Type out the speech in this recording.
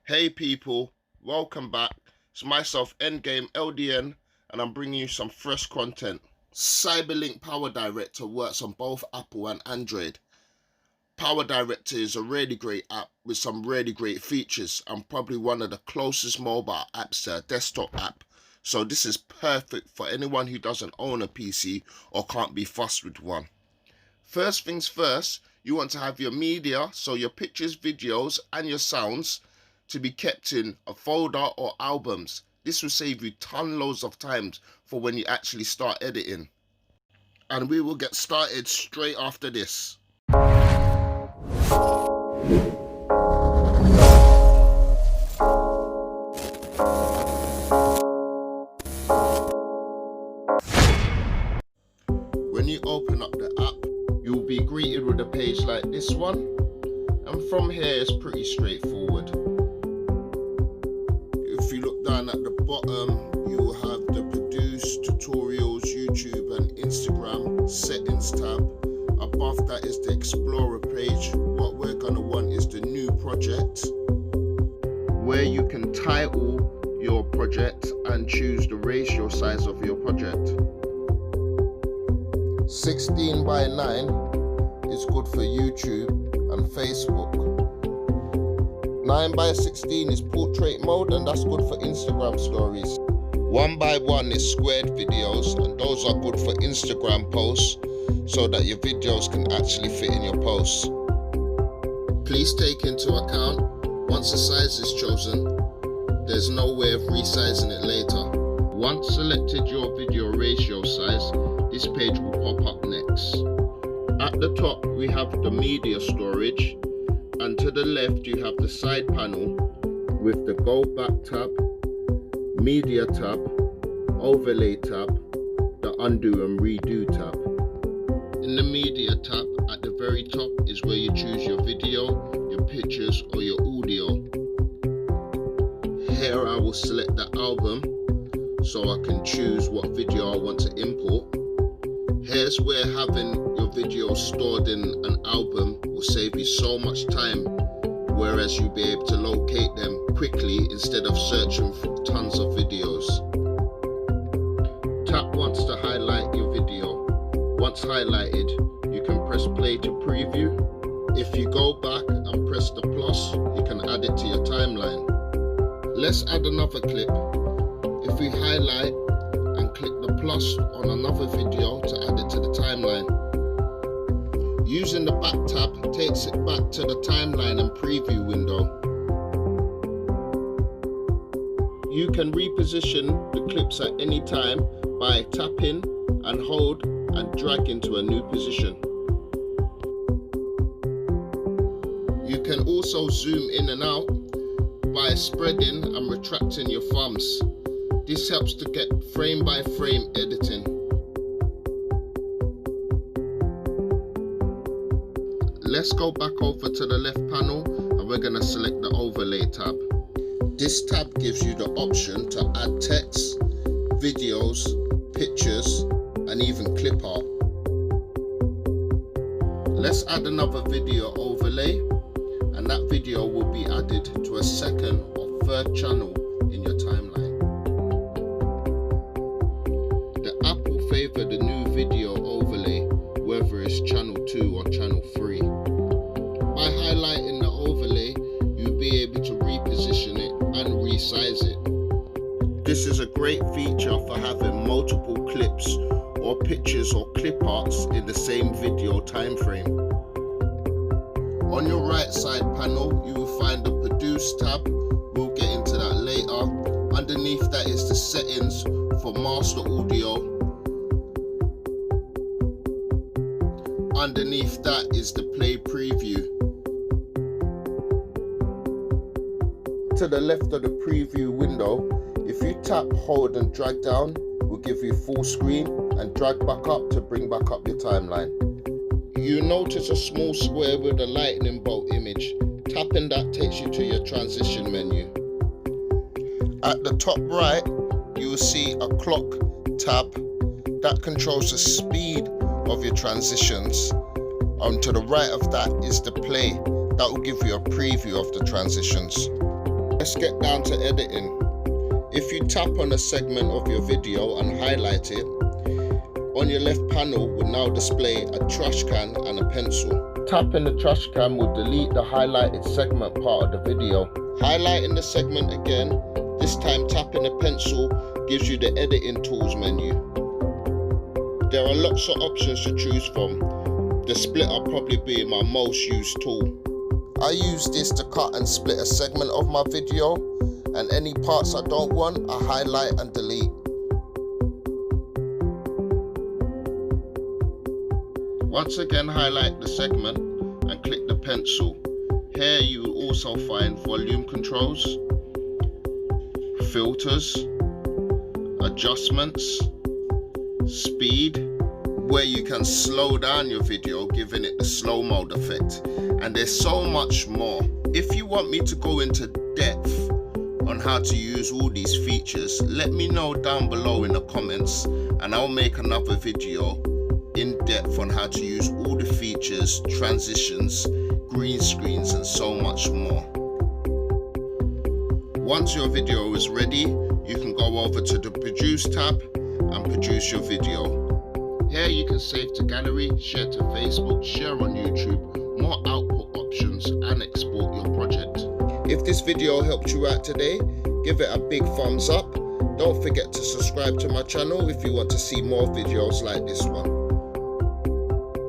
Hey people, welcome back. It's myself, Endgame LDN, and I'm bringing you some fresh content. Cyberlink Powerdirector works on both Apple and Android. Powerdirector is a really great app with some really great features and probably one of the closest mobile apps to a desktop app. So this is perfect for anyone who doesn't own a PC or can't be fussed with one. First things first, you want to have your media, so your pictures, videos and your sounds, to be kept in a folder or albums. This will save you loads of times for when you actually start editing. And we will get started straight after this. When you open up the app, you'll be greeted with a page like this one, and from here it's pretty straightforward. If you look down at the bottom, you will have the produce, tutorials, YouTube and Instagram settings tab. Above that is the Explorer page. What we're going to want is the new project, where you can title your project and choose the ratio size of your project. 16 by 9 is good for YouTube and Facebook. 9 by 16 is portrait mode, and that's good for Instagram stories. 1 by 1 is squared videos, and those are good for Instagram posts so that your videos can actually fit in your posts. Please take into account, once the size is chosen, there's no way of resizing it later. Once selected your video ratio size, this page will pop up next. At the top we have the media storage, and to the left you have the side panel with the go back tab, media tab, overlay tab, the undo and redo tab. In the media tab at the very top is where you choose your video, your pictures or your audio. Here I will select the album so I can choose what video I want to import. Here's where having your videos stored in an album will save you so much time, whereas you'll be able to locate them quickly instead of searching for tons of videos. Tap once to highlight your video. Once highlighted, you can press play to preview. If you go back and press the plus, you can add it to your timeline. Let's add another clip. If we highlight and click the plus on another video to add it to the timeline. Using the back tab takes it back to the timeline and preview window. You can reposition the clips at any time by tapping and hold and drag into a new position. You can also zoom in and out by spreading and retracting your thumbs. This helps to get frame by frame editing. Let's go back over to the left panel and we're going to select the overlay tab. This tab gives you the option to add text, videos, pictures and even clip art. Let's add another video overlay, and that video will be added to a second or third channel in your timeline. The app will favour the new video overlay, whether it's channel 2 or channel 3. By highlighting the overlay, you'll be able to reposition it and resize it. This is a great feature for having multiple clips or pictures or clip arts in the same video time frame. On your right side panel, you will find the produce tab. We'll get into that later. Underneath that is the settings for master audio. Underneath that is the play preview. To the left of the preview window, if you tap, hold and drag down, will give you full screen, and drag back up to bring back up your timeline. You notice a small square with a lightning bolt image. Tapping that takes you to your transition menu. At the top right, you will see a clock tab that controls the speed of your transitions. To the right of that is the play that will give you a preview of the transitions. Let's get down to editing. If you tap on a segment of your video and highlight it, on your left panel will now display a trash can and a pencil. Tapping the trash can will delete the highlighted segment part of the video. Highlighting the segment again, this time tapping the pencil, gives you the editing tools menu. There are lots of options to choose from, the splitter probably being my most used tool. I use this to cut and split a segment of my video, and any parts I don't want, I highlight and delete. Once again, highlight the segment and click the pencil. Here you will also find volume controls, filters, adjustments, speed, where you can slow down your video, giving it the slow mode effect, and there's so much more. If you want me to go into depth on how to use all these features, let me know down below in the comments, and I'll make another video in depth on how to use all the features, transitions, green screens, and so much more. Once your video is ready, you can go over to the Produce tab and produce your video. Here you can save to gallery, share to Facebook, share on YouTube, more output options, and export your project. If this video helped you out today, give it a big thumbs up. Don't forget to subscribe to my channel if you want to see more videos like this one.